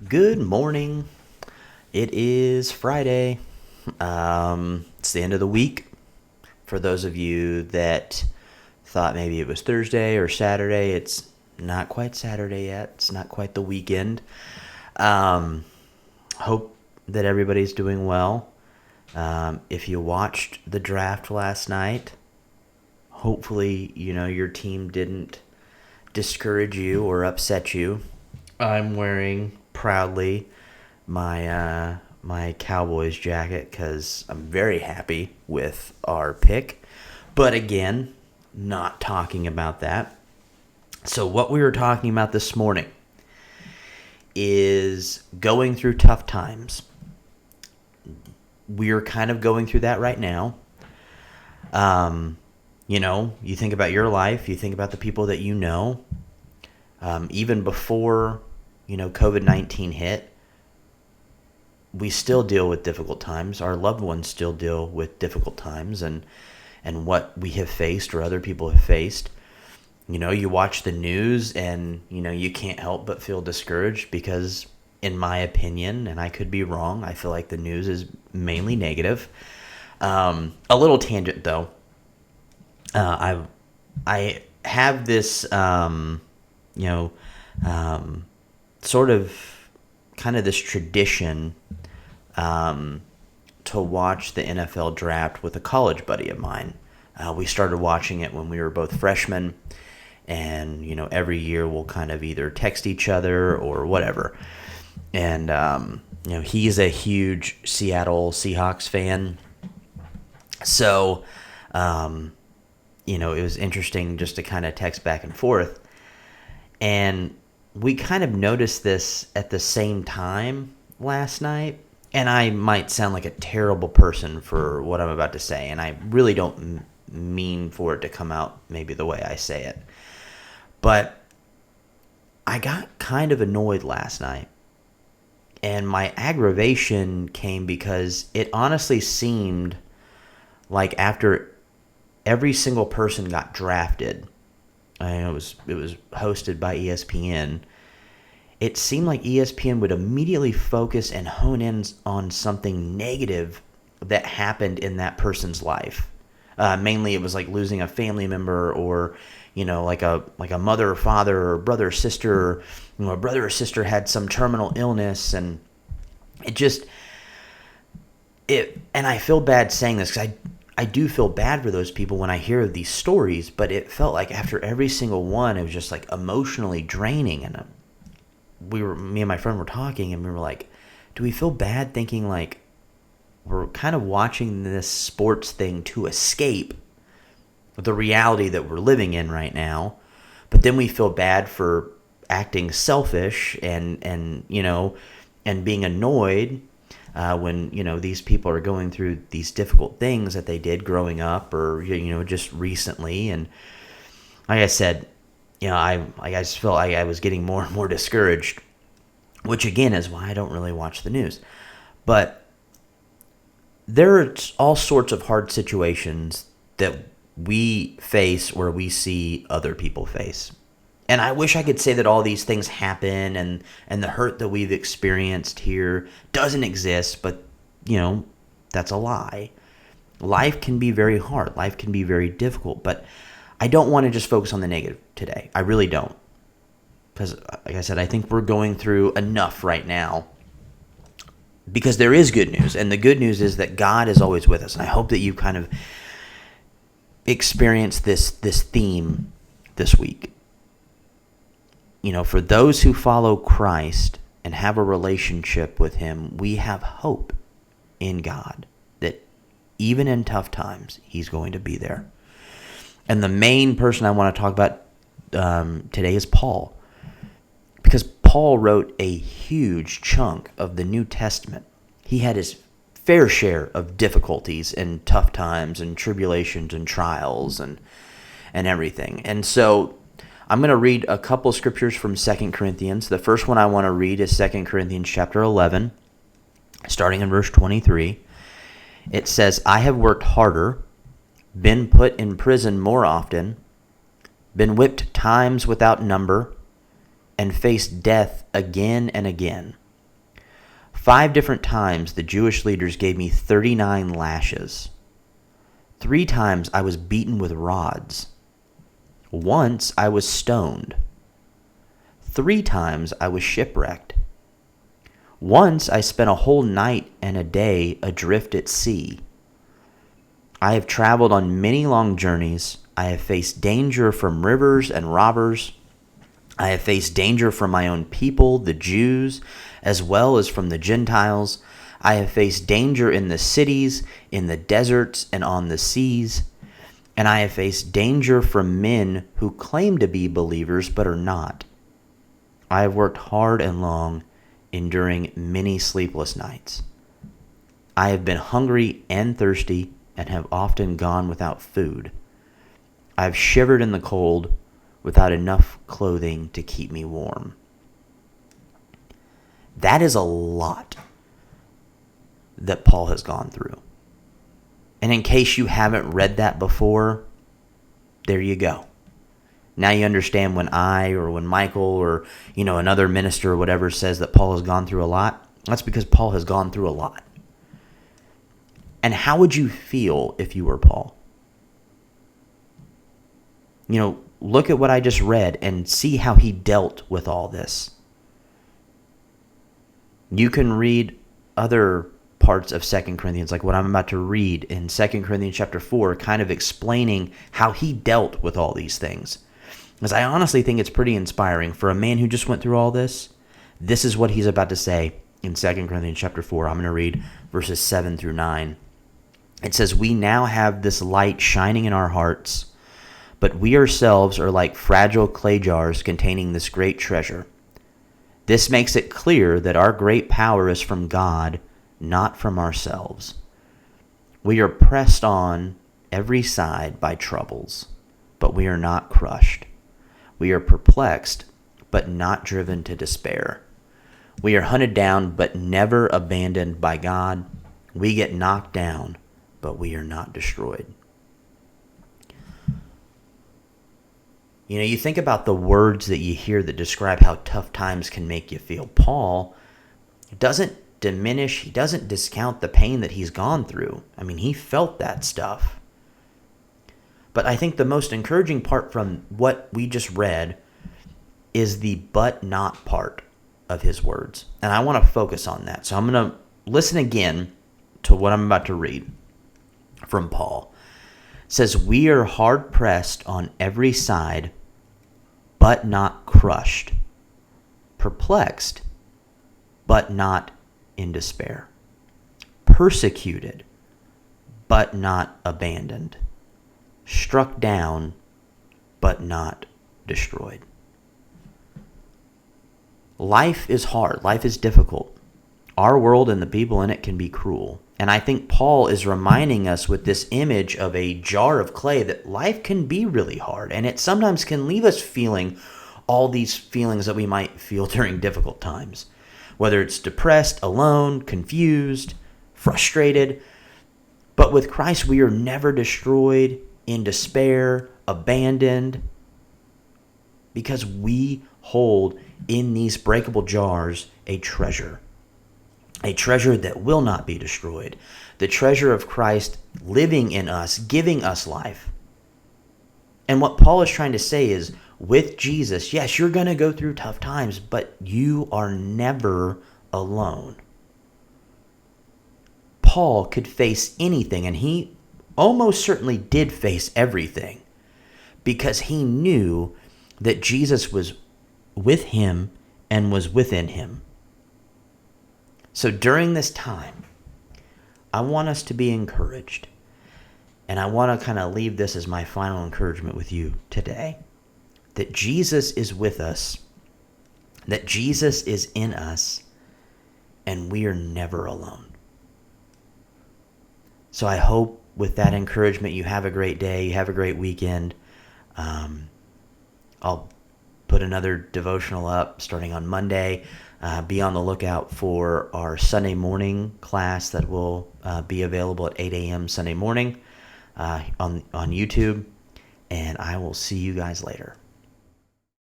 Good morning. It is Friday. It's the end of the week. For those of you that thought maybe it was Thursday or Saturday, it's not quite Saturday yet. It's not quite the weekend. Hope that everybody's doing well. If you watched the draft last night, hopefully, your team didn't discourage you or upset you. I'm wearing proudly my Cowboys jacket because I'm very happy with our pick. But again, not talking about that. So what we were talking about this morning is going through tough times. We're kind of going through that right now. You think about your life, you think about the people that you know. Even before, COVID-19 hit, we still deal with difficult times. Our loved ones still deal with difficult times and what we have faced or other people have faced. You watch the news and, you can't help but feel discouraged because, in my opinion, and I could be wrong, I feel like the news is mainly negative. A little tangent, though. I have this, sort of kind of this tradition to watch the NFL draft with a college buddy of mine. We started watching it when we were both freshmen, and, every year we'll kind of either text each other or whatever. And, he's a huge Seattle Seahawks fan. So, it was interesting just to kind of text back and forth. And we kind of noticed this at the same time last night. And I might sound like a terrible person for what I'm about to say. And I really don't mean for it to come out maybe the way I say it. But I got kind of annoyed last night. And my aggravation came because it honestly seemed like after every single person got drafted, it was hosted by ESPN. It seemed like ESPN would immediately focus and hone in on something negative that happened in that person's life. Mainly, it was like losing a family member, or like a mother or father or brother or sister. Or, a brother or sister had some terminal illness, and and I feel bad saying this because I do feel bad for those people when I hear these stories, but it felt like after every single one, it was just like emotionally draining. And me and my friend were talking, and we were like, do we feel bad thinking like we're kind of watching this sports thing to escape the reality that we're living in right now? But then we feel bad for acting selfish and being annoyed when these people are going through these difficult things that they did growing up or just recently. And like I said, I just felt like I was getting more and more discouraged, which again is why I don't really watch the news. But there are all sorts of hard situations that we face where we see other people face. And I wish I could say that all these things happen and the hurt that we've experienced here doesn't exist, but, that's a lie. Life can be very hard. Life can be very difficult, but I don't want to just focus on the negative today. I really don't. Because, like I said, I think we're going through enough right now because there is good news. And the good news is that God is always with us. And I hope that you kind of experienced this theme this week. For those who follow Christ and have a relationship with Him, we have hope in God that even in tough times, He's going to be there. And the main person I want to talk about today is Paul. Because Paul wrote a huge chunk of the New Testament. He had his fair share of difficulties and tough times and tribulations and trials and everything. And so I'm going to read a couple scriptures from 2 Corinthians. The first one I want to read is 2 Corinthians chapter 11, starting in verse 23. It says, I have worked harder, been put in prison more often, been whipped times without number, and faced death again and again. 5 different times the Jewish leaders gave me 39 lashes. 3 times I was beaten with rods. Once I was stoned. 3 times I was shipwrecked. Once I spent a whole night and a day adrift at sea. I have traveled on many long journeys. I have faced danger from rivers and robbers. I have faced danger from my own people, the Jews, as well as from the Gentiles. I have faced danger in the cities, in the deserts, and on the seas. And I have faced danger from men who claim to be believers but are not. I have worked hard and long, enduring many sleepless nights. I have been hungry and thirsty and have often gone without food. I have shivered in the cold without enough clothing to keep me warm. That is a lot that Paul has gone through. And in case you haven't read that before, there you go. Now you understand when I or when Michael or another minister or whatever says that Paul has gone through a lot. That's because Paul has gone through a lot. And how would you feel if you were Paul? Look at what I just read and see how he dealt with all this. You can read other parts of 2 Corinthians, like what I'm about to read in 2 Corinthians chapter 4, kind of explaining how he dealt with all these things. Because I honestly think it's pretty inspiring for a man who just went through all this. This is what he's about to say in 2 Corinthians chapter 4. I'm going to read verses 7 through 9. It says, "We now have this light shining in our hearts, but we ourselves are like fragile clay jars containing this great treasure. This makes it clear that our great power is from God, not from ourselves. We are pressed on every side by troubles, but we are not crushed. We are perplexed, but not driven to despair. We are hunted down, but never abandoned by God. We get knocked down, but we are not destroyed." You think about the words that you hear that describe how tough times can make you feel. Paul doesn't diminish, he doesn't discount the pain that he's gone through. I mean, he felt that stuff. But I think the most encouraging part from what we just read is the "but not" part of his words. And I want to focus on that. So I'm going to listen again to what I'm about to read from Paul. It says, "We are hard pressed on every side, but not crushed. Perplexed, but not in despair. Persecuted, but not abandoned. Struck down, but not destroyed." Life is hard. Life is difficult. Our world and the people in it can be cruel. And I think Paul is reminding us with this image of a jar of clay that life can be really hard. And it sometimes can leave us feeling all these feelings that we might feel during difficult times. Whether it's depressed, alone, confused, frustrated. But with Christ, we are never destroyed, in despair, abandoned, because we hold in these breakable jars a treasure that will not be destroyed, the treasure of Christ living in us, giving us life. And what Paul is trying to say is, with Jesus, yes, you're going to go through tough times, but you are never alone. Paul could face anything, and he almost certainly did face everything, because he knew that Jesus was with him and was within him. So during this time, I want us to be encouraged. And I want to kind of leave this as my final encouragement with you today. That Jesus is with us. That Jesus is in us. And we are never alone. So I hope with that encouragement you have a great day. You have a great weekend. I'll put another devotional up starting on Monday. Be on the lookout for our Sunday morning class that will be available at 8 a.m. Sunday morning on YouTube. And I will see you guys later.